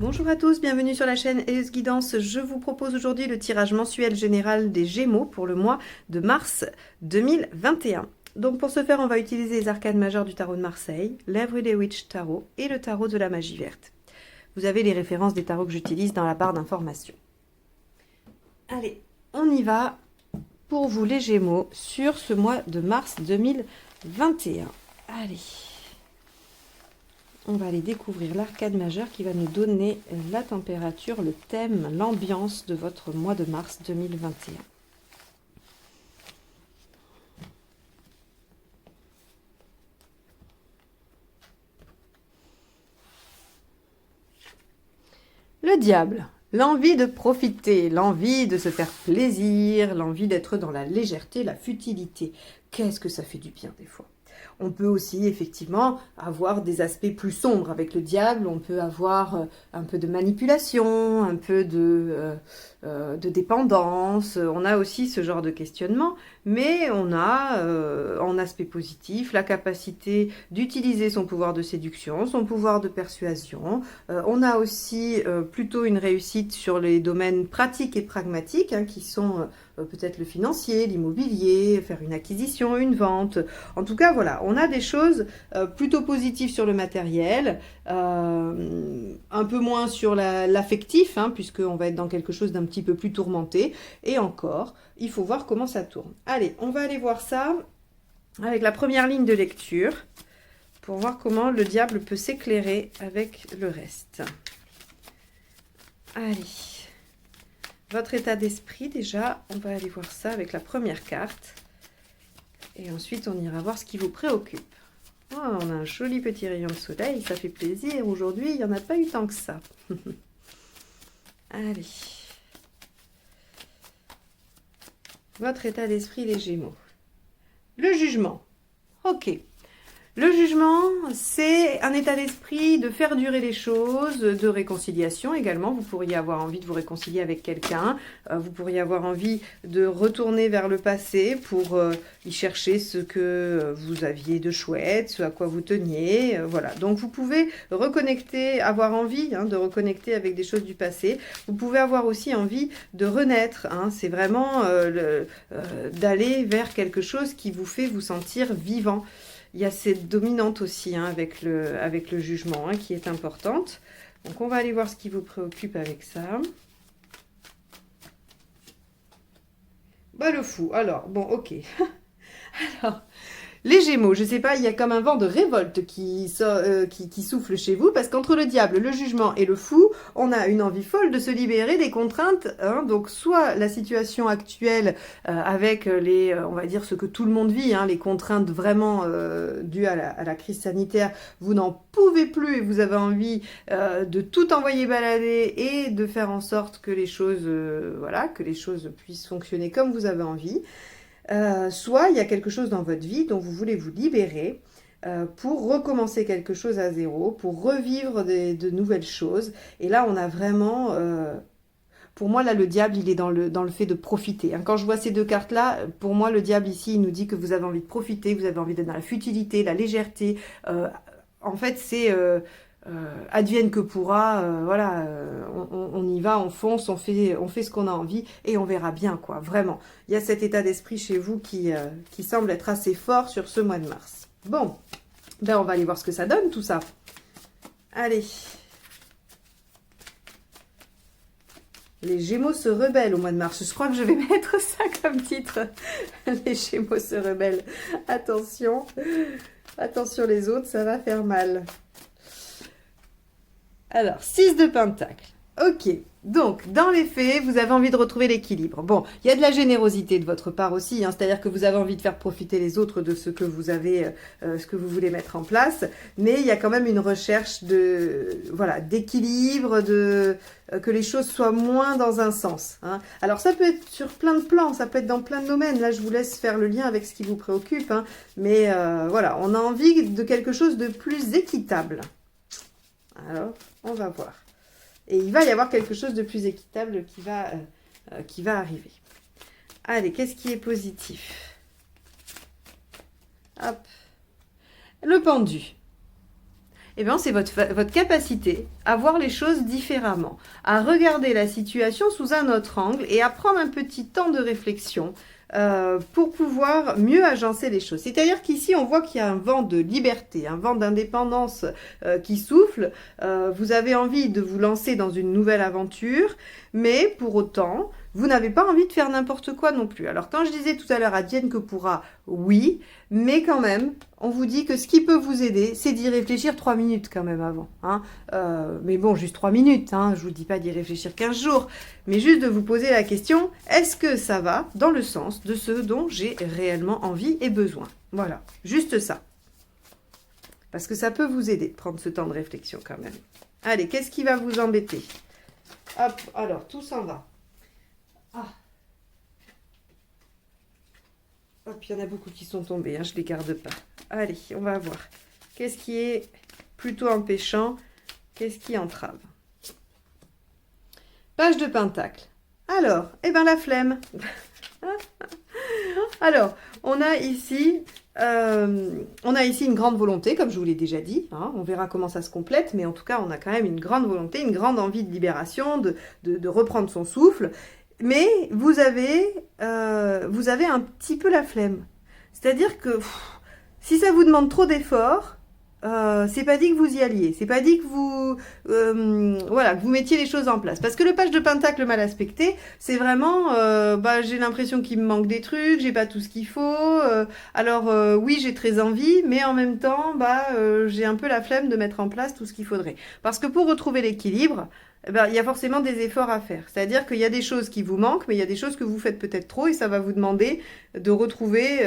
Bonjour à tous, bienvenue sur la chaîne Eleus Guidance. Je vous propose aujourd'hui le tirage mensuel général des Gémeaux pour le mois de mars 2021. Donc pour ce faire, on va utiliser les arcanes majeures du tarot de Marseille, l'Everyday Witch Tarot et le tarot de la magie verte. Vous avez les références des tarots que j'utilise dans la barre d'informations. Allez, on y va pour vous les Gémeaux sur ce mois de mars 2021. Allez, on va aller découvrir l'arcane majeure qui va nous donner la température, le thème, l'ambiance de votre mois de mars 2021. Le diable, l'envie de profiter, l'envie de se faire plaisir, l'envie d'être dans la légèreté, la futilité. Qu'est-ce que ça fait du bien des fois? On peut aussi effectivement avoir des aspects plus sombres avec le diable, on peut avoir un peu de manipulation, un peu de dépendance, on a aussi ce genre de questionnement, mais on a en aspect positif la capacité d'utiliser son pouvoir de séduction, son pouvoir de persuasion, on a aussi plutôt une réussite sur les domaines pratiques et pragmatiques qui sont peut-être le financier, l'immobilier, faire une acquisition, une vente. En tout cas, voilà, on a des choses plutôt positives sur le matériel, un peu moins sur l'affectif, puisqu'on va être dans quelque chose d'un petit peu plus tourmenté. Et encore, il faut voir comment ça tourne. Allez, on va aller voir ça avec la première ligne de lecture pour voir comment le diable peut s'éclairer avec le reste. Allez. Votre état d'esprit, déjà, on va aller voir ça avec la première carte. Et ensuite, on ira voir ce qui vous préoccupe. Oh, on a un joli petit rayon de soleil, ça fait plaisir. Aujourd'hui, il n'y en a pas eu tant que ça. Allez. Votre état d'esprit, les Gémeaux. Le jugement. Ok. Le jugement, c'est un état d'esprit de faire durer les choses, de réconciliation également. Vous pourriez avoir envie de vous réconcilier avec quelqu'un. Vous pourriez avoir envie de retourner vers le passé pour y chercher ce que vous aviez de chouette, ce à quoi vous teniez. Voilà. Donc vous pouvez reconnecter, avoir envie de reconnecter avec des choses du passé. Vous pouvez avoir aussi envie de renaître. C'est vraiment d'aller vers quelque chose qui vous fait vous sentir vivant. Il y a cette dominante aussi avec le jugement qui est importante. Donc on va aller voir ce qui vous préoccupe avec ça. Bah le fou. Alors, bon, ok. Alors, les Gémeaux, je ne sais pas, il y a comme un vent de révolte qui souffle chez vous, parce qu'entre le diable, le jugement et le fou, on a une envie folle de se libérer des contraintes. Donc, soit la situation actuelle avec on va dire ce que tout le monde vit, les contraintes vraiment dues à la crise sanitaire, vous n'en pouvez plus et vous avez envie de tout envoyer balader et de faire en sorte que les choses, que les choses puissent fonctionner comme vous avez envie. Soit il y a quelque chose dans votre vie dont vous voulez vous libérer pour recommencer quelque chose à zéro, pour revivre de nouvelles choses. Et là, on a vraiment... pour moi, là, le diable, il est dans le fait de profiter. Quand je vois ces deux cartes-là, pour moi, le diable, ici, il nous dit que vous avez envie de profiter, que vous avez envie d'être dans la futilité, la légèreté. En fait, c'est... advienne que pourra, on y va, on fonce, on fait ce qu'on a envie et on verra bien, quoi, vraiment. Il y a cet état d'esprit chez vous qui semble être assez fort sur ce mois de mars. Bon, ben on va aller voir ce que ça donne, tout ça. Allez. Les Gémeaux se rebellent au mois de mars. Je crois que je vais mettre ça comme titre. Les Gémeaux se rebellent. Attention. Attention les autres, ça va faire mal. Alors, 6 de Pentacle. Ok, donc, dans les faits, vous avez envie de retrouver l'équilibre. Bon, il y a de la générosité de votre part aussi, c'est-à-dire que vous avez envie de faire profiter les autres de ce que vous avez, ce que vous voulez mettre en place, mais il y a quand même une recherche d'équilibre, que les choses soient moins dans un sens. Alors, ça peut être sur plein de plans, ça peut être dans plein de domaines. Là, je vous laisse faire le lien avec ce qui vous préoccupe, mais voilà, on a envie de quelque chose de plus équitable. Alors, on va voir. Et il va y avoir quelque chose de plus équitable qui va arriver. Allez, qu'est-ce qui est positif? Hop. Le pendu. Eh bien, c'est votre capacité à voir les choses différemment, à regarder la situation sous un autre angle et à prendre un petit temps de réflexion pour pouvoir mieux agencer les choses. C'est-à-dire qu'ici, on voit qu'il y a un vent de liberté, un vent d'indépendance qui souffle. Vous avez envie de vous lancer dans une nouvelle aventure, mais pour autant, vous n'avez pas envie de faire n'importe quoi non plus. Alors, quand je disais tout à l'heure, advienne que pourra, oui, mais quand même, on vous dit que ce qui peut vous aider, c'est d'y réfléchir 3 minutes quand même avant. Hein. Mais bon, juste 3 minutes, hein, je ne vous dis pas d'y réfléchir 15 jours, mais juste de vous poser la question, est-ce que ça va dans le sens de ce dont j'ai réellement envie et besoin? Voilà, juste ça. Parce que ça peut vous aider de prendre ce temps de réflexion quand même. Allez, qu'est-ce qui va vous embêter? Hop, alors, tout s'en va. Ah. Hop, il y en a beaucoup qui sont tombés, hein, je ne les garde pas. Allez, on va voir. Qu'est-ce qui est plutôt empêchant? Qu'est-ce qui entrave? Page de Pentacle. Alors, eh bien la flemme. Alors, on a ici une grande volonté, comme je vous l'ai déjà dit. Hein, on verra comment ça se complète, mais en tout cas, on a quand même une grande volonté, une grande envie de libération, de reprendre son souffle. Mais vous avez un petit peu la flemme. C'est-à-dire que si ça vous demande trop d'efforts, c'est pas dit que vous y alliez. C'est pas dit que vous, voilà, que vous mettiez les choses en place. Parce que le page de Pentacle mal aspecté, c'est vraiment, j'ai l'impression qu'il me manque des trucs, j'ai pas tout ce qu'il faut. Alors oui, j'ai très envie, mais en même temps, j'ai un peu la flemme de mettre en place tout ce qu'il faudrait. Parce que pour retrouver l'équilibre, il y a forcément des efforts à faire. C'est-à-dire qu'il y a des choses qui vous manquent, mais il y a des choses que vous faites peut-être trop et ça va vous demander de retrouver,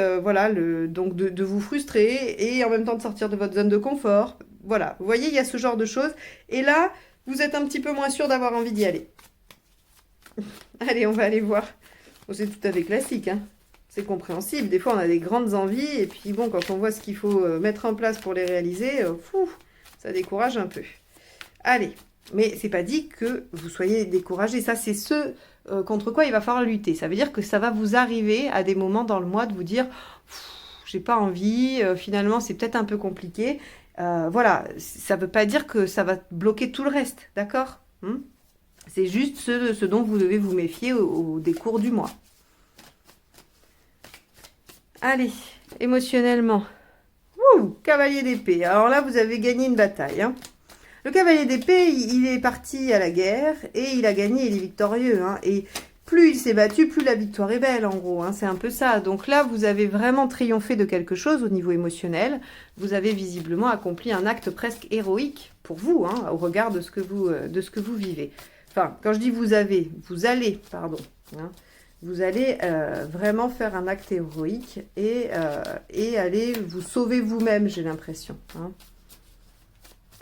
donc de vous frustrer et en même temps de sortir de votre zone de confort. Voilà, vous voyez, il y a ce genre de choses. Et là, vous êtes un petit peu moins sûr d'avoir envie d'y aller. Allez, on va aller voir. Bon, c'est tout à fait classique, hein. C'est compréhensible. Des fois, on a des grandes envies et puis bon, quand on voit ce qu'il faut mettre en place pour les réaliser, ça décourage un peu. Allez. Mais c'est pas dit que vous soyez découragé. Ça, c'est ce contre quoi il va falloir lutter. Ça veut dire que ça va vous arriver à des moments dans le mois de vous dire j'ai pas envie, finalement c'est peut-être un peu compliqué. Voilà, ça veut pas dire que ça va bloquer tout le reste, d'accord? C'est juste ce dont vous devez vous méfier au décours du mois. Allez, émotionnellement. Cavalier d'épée. Alors là, vous avez gagné une bataille, hein. Le cavalier d'épée, il est parti à la guerre et il a gagné, il est victorieux. Hein, et plus il s'est battu, plus la victoire est belle, en gros. Hein, c'est un peu ça. Donc là, vous avez vraiment triomphé de quelque chose au niveau émotionnel. Vous avez visiblement accompli un acte presque héroïque pour vous, hein, au regard de ce que vous vivez. Enfin, quand je dis vous allez, hein, vous allez vraiment faire un acte héroïque et aller vous sauver vous-même, j'ai l'impression. Hein.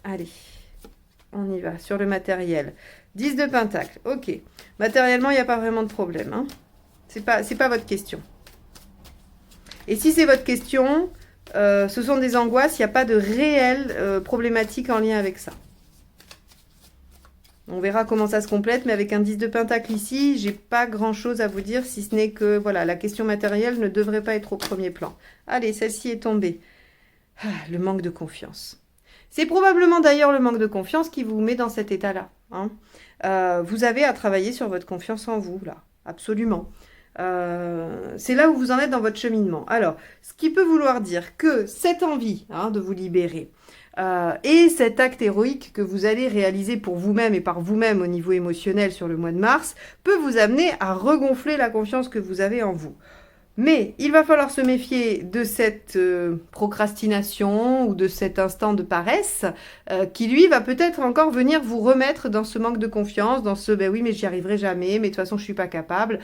Allez. On y va, sur le matériel. 10 de Pentacle, ok. Matériellement, il n'y a pas vraiment de problème. Hein. C'est pas votre question. Et si c'est votre question, ce sont des angoisses, il n'y a pas de réelle problématique en lien avec ça. On verra comment ça se complète, mais avec un 10 de Pentacle ici, j'ai pas grand-chose à vous dire, si ce n'est que voilà, la question matérielle ne devrait pas être au premier plan. Allez, celle-ci est tombée. Le manque de confiance. C'est probablement d'ailleurs le manque de confiance qui vous met dans cet état-là. Hein. Vous avez à travailler sur votre confiance en vous, là, absolument. C'est là où vous en êtes dans votre cheminement. Alors, ce qui peut vouloir dire que cette envie de vous libérer et cet acte héroïque que vous allez réaliser pour vous-même et par vous-même au niveau émotionnel sur le mois de mars peut vous amener à regonfler la confiance que vous avez en vous. Mais il va falloir se méfier de cette procrastination ou de cet instant de paresse qui, lui, va peut-être encore venir vous remettre dans ce manque de confiance, dans ce « ben oui, mais j'y arriverai jamais, mais de toute façon, je suis pas capable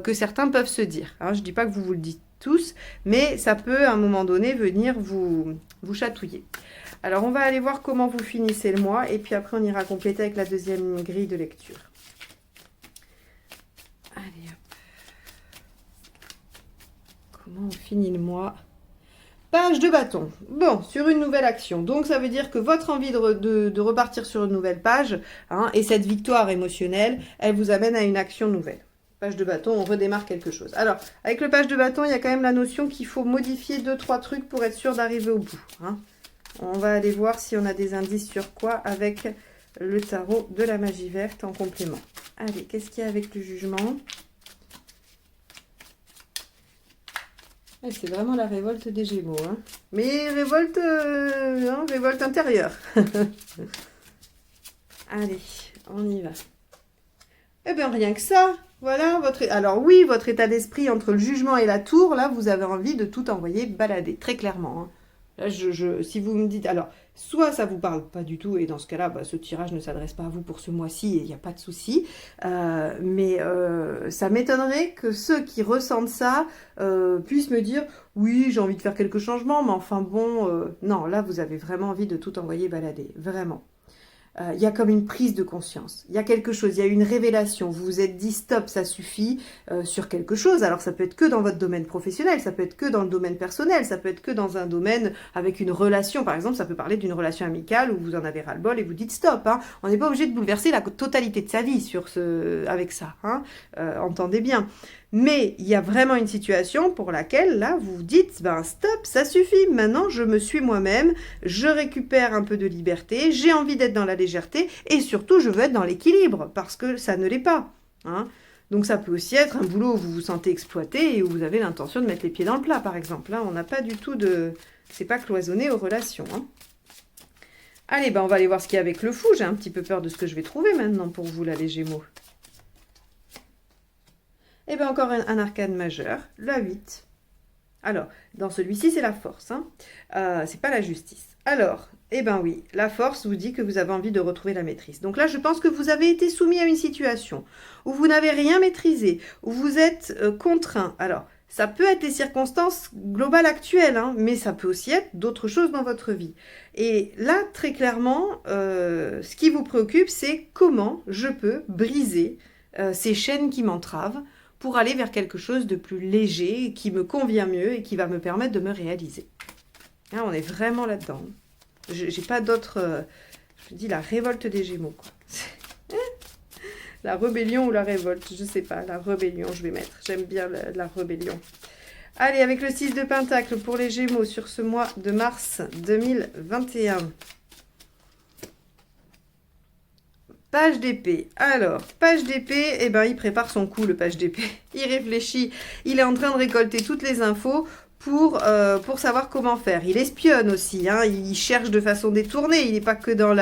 que certains peuvent se dire. Hein, je dis pas que vous le dites tous, mais ça peut, à un moment donné, venir vous chatouiller. Alors, on va aller voir comment vous finissez le mois et puis après, on ira compléter avec la deuxième grille de lecture. Allez, hop. Comment on finit le mois? Page de bâton. Bon, sur une nouvelle action. Donc, ça veut dire que votre envie de repartir sur une nouvelle page et cette victoire émotionnelle, elle vous amène à une action nouvelle. Page de bâton, on redémarre quelque chose. Alors, avec le page de bâton, il y a quand même la notion qu'il faut modifier 2-3 trucs pour être sûr d'arriver au bout. Hein. On va aller voir si on a des indices sur quoi avec le tarot de la magie verte en complément. Allez, qu'est-ce qu'il y a avec le jugement? C'est vraiment la révolte des Gémeaux. Hein. Mais révolte, révolte intérieure. Allez, on y va. Eh bien, rien que ça. Voilà, alors oui, votre état d'esprit entre le jugement et la tour, là, vous avez envie de tout envoyer balader, très clairement. Hein. Là, si vous me dites, alors, soit ça vous parle pas du tout, et dans ce cas-là, bah, ce tirage ne s'adresse pas à vous pour ce mois-ci, et il n'y a pas de souci. Mais ça m'étonnerait que ceux qui ressentent ça puissent me dire, oui, j'ai envie de faire quelques changements, mais enfin bon, non, là, vous avez vraiment envie de tout envoyer balader, vraiment. Il y a comme une prise de conscience. Il y a quelque chose, il y a une révélation. Vous vous êtes dit stop, ça suffit sur quelque chose. Alors ça peut être que dans votre domaine professionnel, ça peut être que dans le domaine personnel, ça peut être que dans un domaine avec une relation. Par exemple, ça peut parler d'une relation amicale où vous en avez ras-le-bol et vous dites stop. Hein. On n'est pas obligé de bouleverser la totalité de sa vie avec ça. Hein. Entendez bien. Mais il y a vraiment une situation pour laquelle, là, vous vous dites, ben stop, ça suffit, maintenant je me suis moi-même, je récupère un peu de liberté, j'ai envie d'être dans la légèreté, et surtout je veux être dans l'équilibre, parce que ça ne l'est pas. Hein. Donc ça peut aussi être un boulot où vous vous sentez exploité et où vous avez l'intention de mettre les pieds dans le plat, par exemple. Là, on n'a pas du tout de... C'est pas cloisonné aux relations. Hein. Allez, ben on va aller voir ce qu'il y a avec le fou, j'ai un petit peu peur de ce que je vais trouver maintenant pour vous, là, les Gémeaux. Et bien encore un arcane majeur, la 8. Alors, dans celui-ci, c'est la force. Hein. C'est pas la justice. Alors, eh bien oui, la force vous dit que vous avez envie de retrouver la maîtrise. Donc là, je pense que vous avez été soumis à une situation où vous n'avez rien maîtrisé, où vous êtes contraint. Alors, ça peut être les circonstances globales actuelles, hein, mais ça peut aussi être d'autres choses dans votre vie. Et là, très clairement, ce qui vous préoccupe, c'est comment je peux briser ces chaînes qui m'entravent, pour aller vers quelque chose de plus léger, qui me convient mieux et qui va me permettre de me réaliser. Là, on est vraiment là-dedans. J'ai pas d'autre... je dis la révolte des Gémeaux, quoi. La rébellion ou la révolte, je sais pas. La rébellion, je vais mettre. J'aime bien la rébellion. Allez, avec le 6 de Pentacle pour les Gémeaux sur ce mois de mars 2021. Page d'épée. Alors, page d'épée, eh ben, il prépare son coup, le page d'épée. Il réfléchit. Il est en train de récolter toutes les infos pour savoir comment faire. Il espionne aussi. Hein, il cherche de façon détournée. Il n'est pas que dans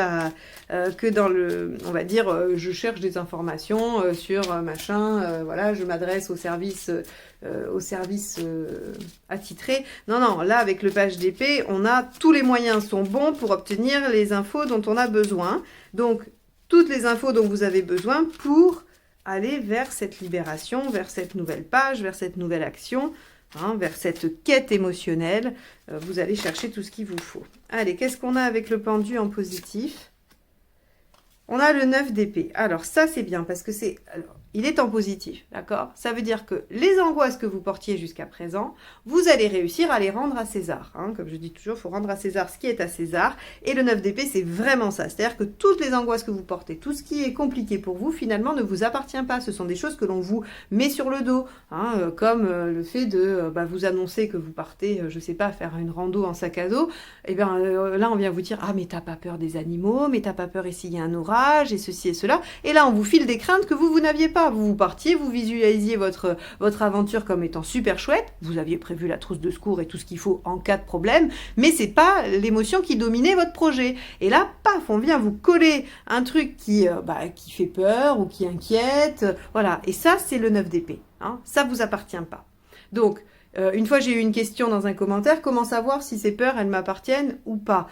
le... On va dire, je cherche des informations sur machin. Voilà, je m'adresse au service attitré. Non, non, là, avec le page d'épée, on a... Tous les moyens sont bons pour obtenir les infos dont on a besoin. Donc, toutes les infos dont vous avez besoin pour aller vers cette libération, vers cette nouvelle page, vers cette nouvelle action, hein, vers cette quête émotionnelle. Vous allez chercher tout ce qu'il vous faut. Allez, qu'est-ce qu'on a avec le pendu en positif? On a le 9 d'épée. Alors ça, c'est bien parce que c'est... Il est en positif, d'accord? Ça veut dire que les angoisses que vous portiez jusqu'à présent, vous allez réussir à les rendre à César. Hein. Comme je dis toujours, il faut rendre à César ce qui est à César. Et le 9 d'épée, c'est vraiment ça. C'est-à-dire que toutes les angoisses que vous portez, tout ce qui est compliqué pour vous, finalement, ne vous appartient pas. Ce sont des choses que l'on vous met sur le dos. Hein, comme le fait de vous annoncer que vous partez, je sais pas, faire une rando en sac à dos. Et bien là, on vient vous dire, ah mais t'as pas peur des animaux, mais t'as pas peur ici, il y a un orage, et ceci et cela. Et là, on vous file des craintes que vous n'aviez pas. Vous partiez, vous visualisiez votre aventure comme étant super chouette, vous aviez prévu la trousse de secours et tout ce qu'il faut en cas de problème, mais c'est pas l'émotion qui dominait votre projet. Et là, paf, on vient vous coller un truc qui fait peur ou qui inquiète, voilà. Et ça, c'est le 9 d'épée. Hein. Ça vous appartient pas. Donc, une fois, j'ai eu une question dans un commentaire, comment savoir si ces peurs, elles m'appartiennent ou pas?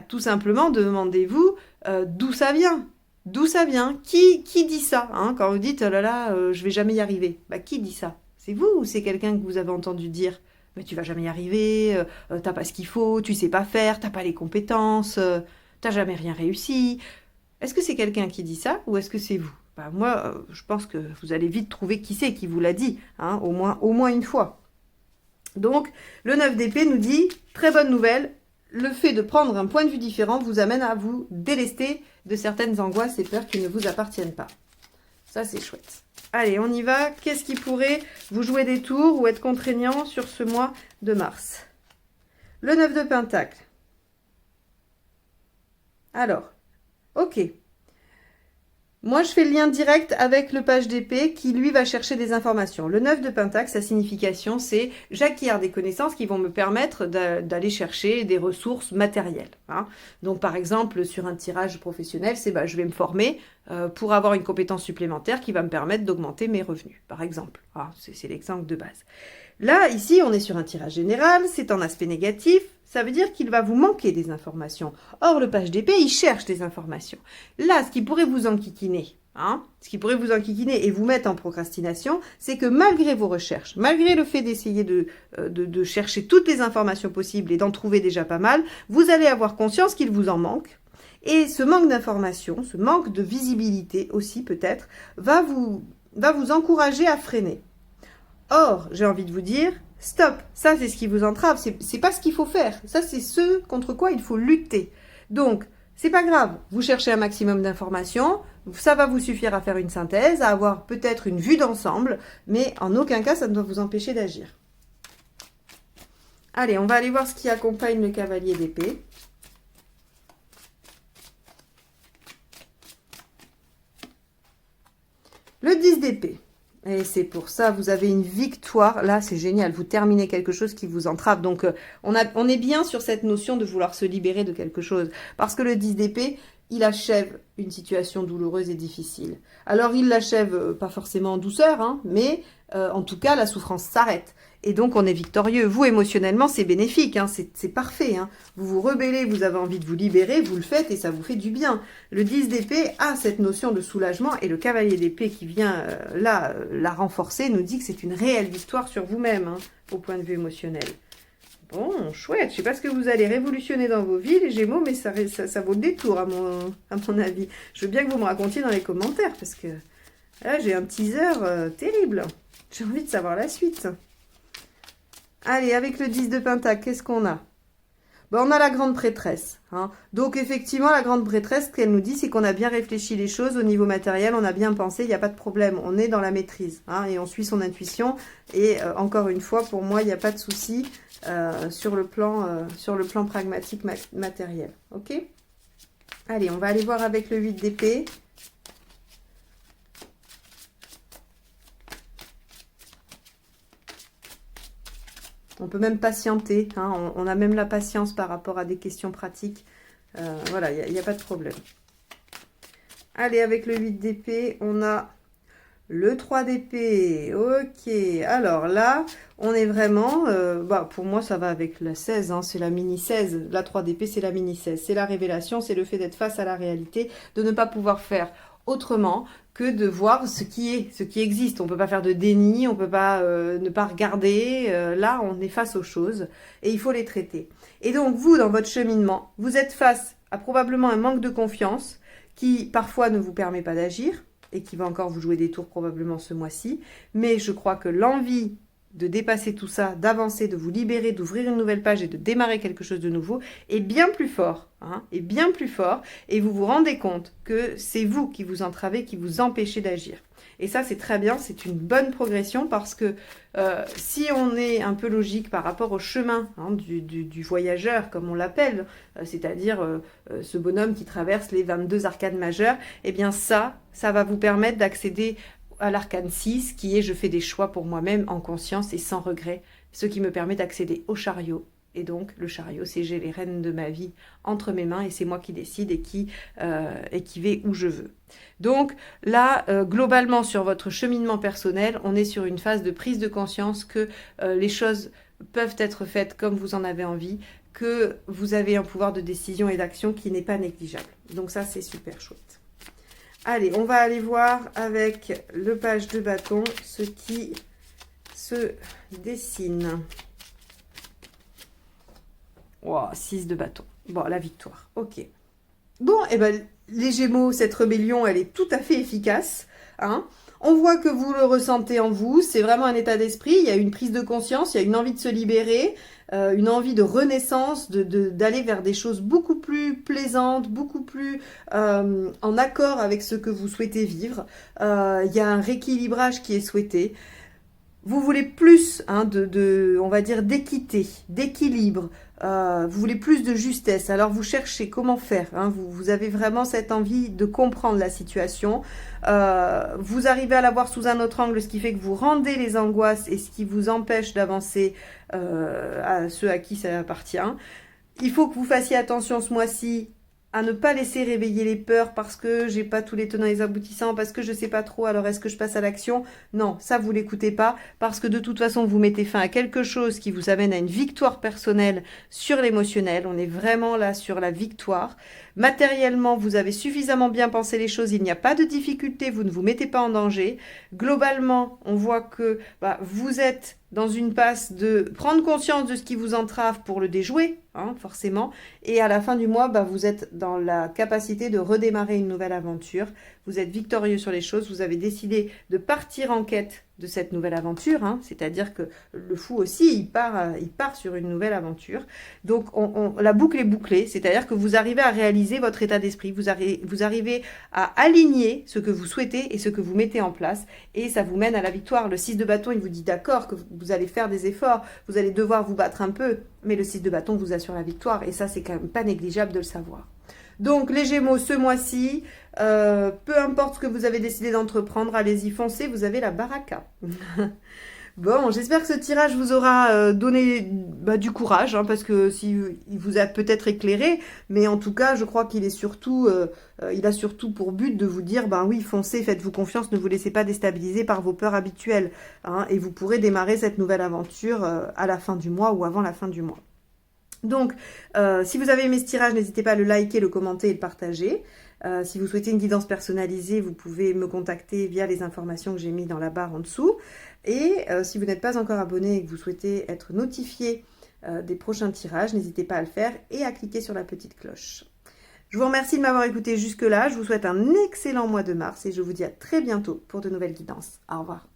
Tout simplement, demandez-vous d'où ça vient. D'où ça vient? Qui dit ça? Hein, quand vous dites, oh là là, je vais jamais y arriver. Qui dit ça? C'est vous ou c'est quelqu'un que vous avez entendu dire, mais tu vas jamais y arriver, t'as pas ce qu'il faut, tu sais pas faire, t'as pas les compétences, t'as jamais rien réussi. Est-ce que c'est quelqu'un qui dit ça ou est-ce que c'est vous? Moi, je pense que vous allez vite trouver qui c'est qui vous l'a dit, hein, au moins une fois. Donc, le 9 d'épée nous dit, très bonne nouvelle, le fait de prendre un point de vue différent vous amène à vous délester de certaines angoisses et peurs qui ne vous appartiennent pas. Ça, c'est chouette. Allez, on y va. Qu'est-ce qui pourrait vous jouer des tours ou être contraignant sur ce mois de mars? Le 9 de Pentacle. Alors, ok. Moi, je fais le lien direct avec le page d'épée qui, lui, va chercher des informations. Le 9 de Pentacle, sa signification, c'est j'acquiers des connaissances qui vont me permettre d'aller chercher des ressources matérielles. Hein. Donc, par exemple, sur un tirage professionnel, c'est je vais me former pour avoir une compétence supplémentaire qui va me permettre d'augmenter mes revenus, par exemple. Ah, c'est l'exemple de base. Là, ici, on est sur un tirage général, c'est un aspect négatif, ça veut dire qu'il va vous manquer des informations. Or, le page d'épée, il cherche des informations. Là, ce qui pourrait vous enquiquiner, ce qui pourrait vous enquiquiner et vous mettre en procrastination, c'est que malgré vos recherches, malgré le fait d'essayer de chercher toutes les informations possibles et d'en trouver déjà pas mal, vous allez avoir conscience qu'il vous en manque. Et ce manque d'informations, ce manque de visibilité aussi peut-être, va vous encourager à freiner. Or, j'ai envie de vous dire, stop, ça c'est ce qui vous entrave, c'est pas ce qu'il faut faire, ça c'est ce contre quoi il faut lutter. Donc, c'est pas grave, vous cherchez un maximum d'informations, ça va vous suffire à faire une synthèse, à avoir peut-être une vue d'ensemble, mais en aucun cas ça ne doit vous empêcher d'agir. Allez, on va aller voir ce qui accompagne le cavalier d'épée. Le 10 d'épée. Et c'est pour ça, vous avez une victoire. Là, c'est génial. Vous terminez quelque chose qui vous entrave. Donc, on est bien sur cette notion de vouloir se libérer de quelque chose. Parce que le 10 d'épée, il achève une situation douloureuse et difficile. Alors, il l'achève pas forcément en douceur, mais en tout cas, la souffrance s'arrête. Et donc, on est victorieux. Vous, émotionnellement, c'est bénéfique, c'est parfait. Vous vous rebellez, vous avez envie de vous libérer, vous le faites et ça vous fait du bien. Le 10 d'épée a cette notion de soulagement et le cavalier d'épée qui vient la renforcer nous dit que c'est une réelle victoire sur vous-même, au point de vue émotionnel. Bon, chouette. Je ne sais pas ce que vous allez révolutionner dans vos vies, les Gémeaux, mais ça vaut le détour, à mon avis. Je veux bien que vous me racontiez dans les commentaires, parce que là, j'ai un teaser terrible. J'ai envie de savoir la suite. Allez, avec le 10 de Pentacle, qu'est-ce qu'on a? On a la grande prêtresse. Donc, effectivement, la grande prêtresse, ce qu'elle nous dit, c'est qu'on a bien réfléchi les choses au niveau matériel, on a bien pensé, il n'y a pas de problème, on est dans la maîtrise. Et on suit son intuition. Et encore une fois, pour moi, il n'y a pas de souci sur le plan pragmatique matériel. Ok? Allez, on va aller voir avec le 8 d'épée. On peut même patienter, on a même la patience par rapport à des questions pratiques. Voilà, il n'y a pas de problème. Allez, avec le 8 d'épée, on a le 3 d'épée. Ok, alors là, on est vraiment... pour moi, ça va avec la 16, c'est la mini 16. La 3 d'épée, c'est la mini 16. C'est la révélation, c'est le fait d'être face à la réalité, de ne pas pouvoir faire autrement que de voir ce qui existe. On ne peut pas faire de déni, on ne peut pas ne pas regarder. Là, on est face aux choses et il faut les traiter. Et donc, vous, dans votre cheminement, vous êtes face à probablement un manque de confiance qui, parfois, ne vous permet pas d'agir et qui va encore vous jouer des tours probablement ce mois-ci. Mais je crois que l'envie de dépasser tout ça, d'avancer, de vous libérer, d'ouvrir une nouvelle page et de démarrer quelque chose de nouveau est bien plus fort, est bien plus fort, et vous vous rendez compte que c'est vous qui vous entravez, qui vous empêchez d'agir. Et ça, c'est très bien, c'est une bonne progression parce que si on est un peu logique par rapport au chemin du voyageur, comme on l'appelle, c'est-à-dire ce bonhomme qui traverse les 22 arcanes majeures, eh bien ça va vous permettre d'accéder à l'arcane 6, qui est je fais des choix pour moi-même en conscience et sans regret, ce qui me permet d'accéder au chariot. Et donc, le chariot, c'est j'ai les rênes de ma vie entre mes mains et c'est moi qui décide et qui vais où je veux. Donc là, globalement, sur votre cheminement personnel, on est sur une phase de prise de conscience que les choses peuvent être faites comme vous en avez envie, que vous avez un pouvoir de décision et d'action qui n'est pas négligeable. Donc ça, c'est super chouette. Allez, on va aller voir avec le page de bâton ce qui se dessine. Wow, 6 de bâton. Bon, la victoire. Ok. Bon, et ben les Gémeaux, cette rébellion, elle est tout à fait efficace. On voit que vous le ressentez en vous. C'est vraiment un état d'esprit. Il y a une prise de conscience, il y a une envie de se libérer, une envie de renaissance, d'aller vers des choses beaucoup plus plaisantes, beaucoup plus en accord avec ce que vous souhaitez vivre. Il y a un rééquilibrage qui est souhaité. vous voulez plus hein, on va dire, d'équité, d'équilibre, vous voulez plus de justesse, alors vous cherchez comment faire, hein, vous avez vraiment cette envie de comprendre la situation, vous arrivez à la voir sous un autre angle, ce qui fait que vous rendez les angoisses et ce qui vous empêche d'avancer à ceux à qui ça appartient. Il faut que vous fassiez attention ce mois-ci à ne pas laisser réveiller les peurs parce que j'ai pas tous les tenants et les aboutissants, parce que je sais pas trop, alors est-ce que je passe à l'action? Non, ça vous l'écoutez pas, parce que de toute façon vous mettez fin à quelque chose qui vous amène à une victoire personnelle sur l'émotionnel. On est vraiment là sur la victoire. Matériellement, vous avez suffisamment bien pensé les choses, il n'y a pas de difficulté, vous ne vous mettez pas en danger. Globalement, on voit que vous êtes dans une passe de prendre conscience de ce qui vous entrave pour le déjouer, hein, forcément. Et à la fin du mois, vous êtes dans la capacité de redémarrer une nouvelle aventure. Vous êtes victorieux sur les choses. Vous avez décidé de partir en quête de cette nouvelle aventure. Hein, c'est-à-dire que le fou aussi, il part sur une nouvelle aventure. Donc, la boucle est bouclée. C'est-à-dire que vous arrivez à réaliser votre état d'esprit. Vous arrivez à aligner ce que vous souhaitez et ce que vous mettez en place. Et ça vous mène à la victoire. Le 6 de bâton, il vous dit d'accord que vous allez faire des efforts. Vous allez devoir vous battre un peu. Mais le 6 de bâton vous assure la victoire. Et ça, c'est quand même pas négligeable de le savoir. Donc, les Gémeaux, ce mois-ci, peu importe ce que vous avez décidé d'entreprendre, allez-y, foncez, vous avez la baraka. Bon, j'espère que ce tirage vous aura donné du courage, hein, parce que il vous a peut-être éclairé, mais en tout cas, je crois qu'il est surtout, il a surtout pour but de vous dire, oui, foncez, faites-vous confiance, ne vous laissez pas déstabiliser par vos peurs habituelles, hein, et vous pourrez démarrer cette nouvelle aventure à la fin du mois ou avant la fin du mois. Donc, si vous avez aimé ce tirage, n'hésitez pas à le liker, le commenter et le partager. Si vous souhaitez une guidance personnalisée, vous pouvez me contacter via les informations que j'ai mis dans la barre en dessous. Et si vous n'êtes pas encore abonné et que vous souhaitez être notifié des prochains tirages, n'hésitez pas à le faire et à cliquer sur la petite cloche. Je vous remercie de m'avoir écouté jusque-là. Je vous souhaite un excellent mois de mars et je vous dis à très bientôt pour de nouvelles guidances. Au revoir.